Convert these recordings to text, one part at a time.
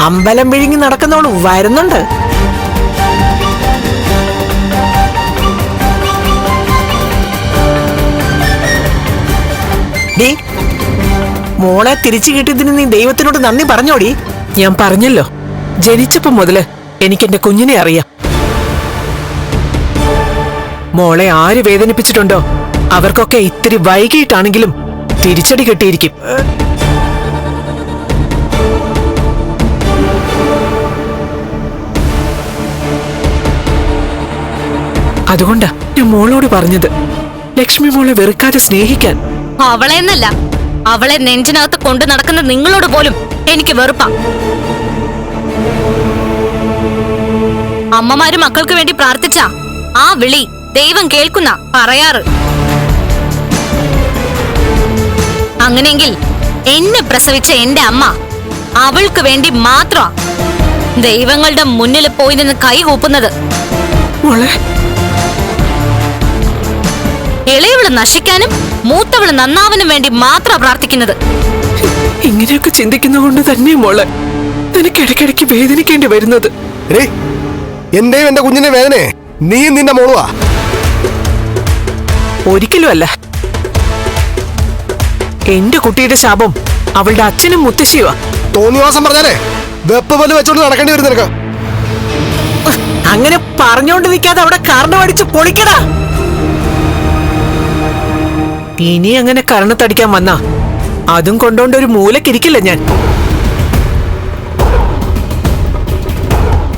അമ്പലം വിഴുങ്ങി നടക്കുന്നോളൂ വരുന്നുണ്ട്. ഡീ, മോളെ തിരിച്ചു കിട്ടിയതിന് നീ ദൈവത്തിനോട് നന്ദി പറഞ്ഞോടി. ഞാൻ പറഞ്ഞല്ലോ, ജനിച്ചപ്പോ മുതല് എനിക്കെന്റെ കുഞ്ഞിനെ അറിയാം. മോളെ ആര് വേദനിപ്പിച്ചിട്ടുണ്ടോ അവർക്കൊക്കെ ഇത്തിരി വൈകിട്ടാണെങ്കിലും തിരിച്ചടി കിട്ടിയിരിക്കും. അതുകൊണ്ടാ ഞാൻ മോളോട് പറഞ്ഞത്, ലക്ഷ്മി മോളെ വെറുക്കാതെ സ്നേഹിക്കാൻ. അവളെന്നല്ല, അവളെ നെഞ്ചിനകത്ത് കൊണ്ടു നടക്കുന്ന നിങ്ങളോട് പോലും എനിക്ക് വെറുപ്പാ. അമ്മമാര് മക്കൾക്ക് വേണ്ടി പ്രാർത്ഥിച്ച ആ വിളി ദൈവം കേൾക്കുന്ന പറയാറ്. അങ്ങനെയെങ്കിൽ എന്നെ പ്രസവിച്ച എന്റെ അമ്മ അവൾക്ക് വേണ്ടി മാത്രമാ ദൈവങ്ങളുടെ മുന്നിൽ പോയി നിന്ന് കൈകൂപ്പുന്നത്. ഇളയവള് നശിക്കാനും മൂത്തവള് നന്നാവാനും വേണ്ടി മാത്രമാ പ്രാർത്ഥിക്കുന്നത്. ഇങ്ങനെയൊക്കെ ചിന്തിക്കുന്നതുകൊണ്ട് തന്നെ മോളെ നിനക്ക് ഇടയ്ക്കിടയ്ക്ക് വേദനിക്കേണ്ടി വരുന്നത്. എന്റെയും എന്റെ കുഞ്ഞിന്റെ വേദനയെ നീ നിന്റെ മോളുവാ. ഒരിക്കലും അല്ല. എന്റെ കുട്ടിയുടെ ശാപം അവളുടെ അച്ഛനും മുത്തശ്ശിയുവാ. തോന്നിവാസം പറഞ്ഞാലേ വെപ്പ് പോലെ വെച്ചോണ്ട് നടക്കേണ്ടി വരും നിനക്ക്. അങ്ങനെ പറഞ്ഞോണ്ട് നിൽക്കാതെ അവിടെ കർണം അടിച്ച് പൊളിക്കടാ. ഇനി അങ്ങനെ കരണത്തടിക്കാൻ വന്നാ അതും കൊണ്ടോണ്ട് ഒരു മൂലക്കിരിക്കില്ല ഞാൻ.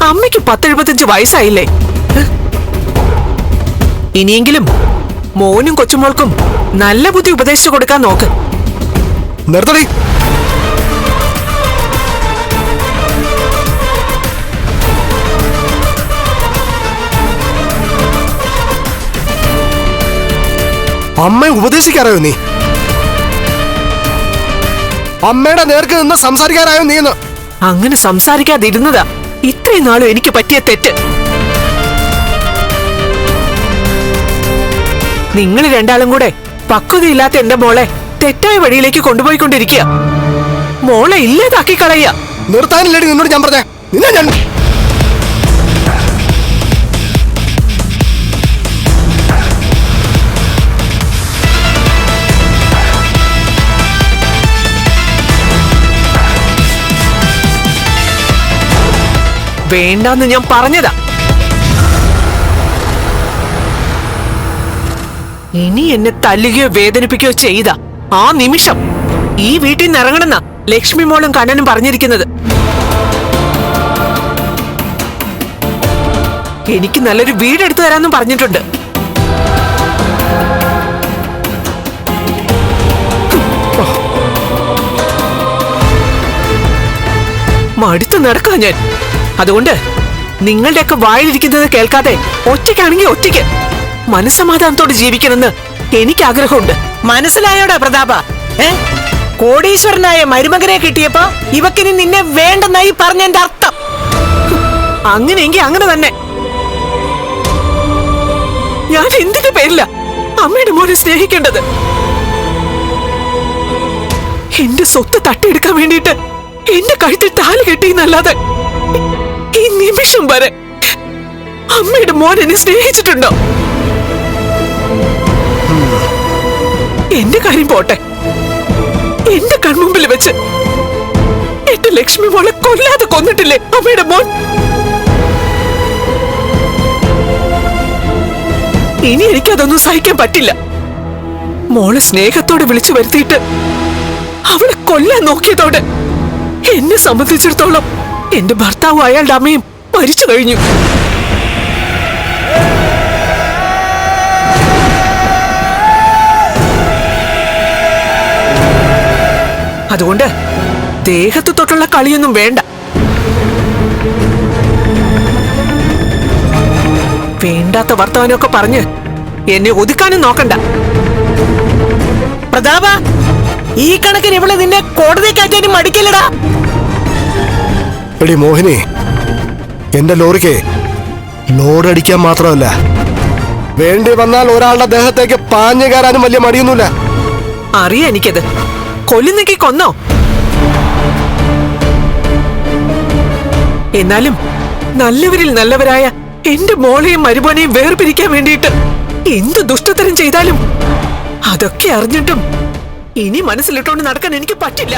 അമ്മയ്ക്ക് 10-75 വയസ്സായില്ലേ? ഇനിയെങ്കിലും മോനും കൊച്ചുമോൾക്കും നല്ല ബുദ്ധി ഉപദേശിച്ചു കൊടുക്കാൻ നോക്ക്. നിർത്തടി. അമ്മയെ ഉപദേശിക്കാറായോ നീ? അമ്മയുടെ നേർക്ക് നിന്ന് സംസാരിക്കാറായോ നീന്ന്? അങ്ങനെ സംസാരിക്കാതിരുന്നതാ ഇത്രയും നാളും എനിക്ക് പറ്റിയ തെറ്റ്. നിങ്ങൾ രണ്ടാളും കൂടെ പക്വതയില്ലാത്ത എന്റെ മോളെ തെറ്റായ വഴിയിലേക്ക് കൊണ്ടുപോയിക്കൊണ്ടിരിക്കുക. മോളെ ഇല്ലാതാക്കി കളയുക. നിർത്താനില്ലേടി നിന്നോട് ഞാൻ പറഞ്ഞേ. നിന്നെ ഞാൻ വേണ്ടെന്ന് ഞാൻ പറഞ്ഞതാ. ഇനി എന്നെ തല്ലുകയോ വേദനിപ്പിക്കുകയോ ചെയ്ത ആ നിമിഷം ഈ വീട്ടിൽ നിന്ന് ഇറങ്ങണമെന്ന ലക്ഷ്മി മോളും കണ്ണനും പറഞ്ഞിരിക്കുന്നത്. എനിക്ക് നല്ലൊരു വീടെടുത്തു തരാമെന്നും പറഞ്ഞിട്ടുണ്ട്. മടുത്ത് നടക്കാം ഞാൻ. അതുകൊണ്ട് നിങ്ങളുടെയൊക്കെ വായിലിരിക്കുന്നത് കേൾക്കാതെ ഒറ്റയ്ക്കാണെങ്കിൽ ഒറ്റയ്ക്ക് മനസ്സമാധാനത്തോടെ ജീവിക്കണമെന്ന് എനിക്ക് ആഗ്രഹമുണ്ട്. മനസ്സിലായോടാ പ്രതാപ? കോടീശ്വരനായ മരുമകനെ കിട്ടിയപ്പോ ഇവക്കിനി നിന്നെ വേണ്ടെന്നായി പറഞ്ഞെന്റെ അർത്ഥം. അങ്ങനെയെങ്കിൽ അങ്ങനെ തന്നെ. ഞാൻ എന്തിന്റെ പേരില്ല അമ്മയുടെ മോനെ സ്നേഹിക്കേണ്ടത്? എന്റെ സ്വത്ത് തട്ടിയെടുക്കാൻ വേണ്ടിയിട്ട് എന്റെ കഴുത്തിൽ താലി കെട്ടിയെന്നല്ലാതെ ഈ നിമിഷം വരെ അമ്മയുടെ മോൻ എന്നെ സ്നേഹിച്ചിട്ടുണ്ടോ? എന്റെ കാര്യം പോട്ടെ, എന്റെ കൺമുമ്പിൽ വെച്ച് എന്റെ ലക്ഷ്മി മോളെ കൊല്ലാതെ കൊന്നിട്ടില്ലേ അമ്മയുടെ മോൻ? ഇനി എനിക്കതൊന്നും സഹിക്കാൻ പറ്റില്ല. മോളെ സ്നേഹത്തോടെ വിളിച്ചു വരുത്തിയിട്ട് അവളെ കൊല്ലാൻ നോക്കിയതോടെ എന്നെ സംബന്ധിച്ചിടത്തോളം എന്റെ ഭർത്താവും അയാളുടെ അമ്മയും മരിച്ചു കഴിഞ്ഞു. അതുകൊണ്ട് ദേഹത്ത് തൊട്ടുള്ള കളിയൊന്നും വേണ്ട. വേണ്ടാത്ത വർത്തമാനമൊക്കെ പറഞ്ഞ് എന്നെ ഒതുക്കാനും നോക്കണ്ട. പ്രതാപ, ഈ കണക്കിന് ഇവള് നിന്നെ കോടതി കയറ്റാനും മടിക്കില്ലടാ. എടി മോഹിനി, എന്റെ ലോറിക്ക് ലോഡ് അടിക്കാൻ മാത്രമല്ല, വേണ്ടി വന്നാൽ ഒരാളുടെ ദേഹത്തേക്ക് പാഞ്ഞു കയറാനും വലിയ മടിയൊന്നുമില്ല. അറിയാം എനിക്കത്. കൊല്ലുന്നെങ്കിൽ കൊന്നോ. എന്നാലും നല്ലവരിൽ നല്ലവരായ എന്റെ മോളെയും മരുമോനെയും വേർപിരിക്കാൻ വേണ്ടിയിട്ട് എന്ത് ദുഷ്ടത്തരം ചെയ്താലും അതൊക്കെ അറിഞ്ഞിട്ടും ഇനി മനസ്സിലിട്ടോണ്ട് നടക്കാൻ എനിക്ക് പറ്റില്ല.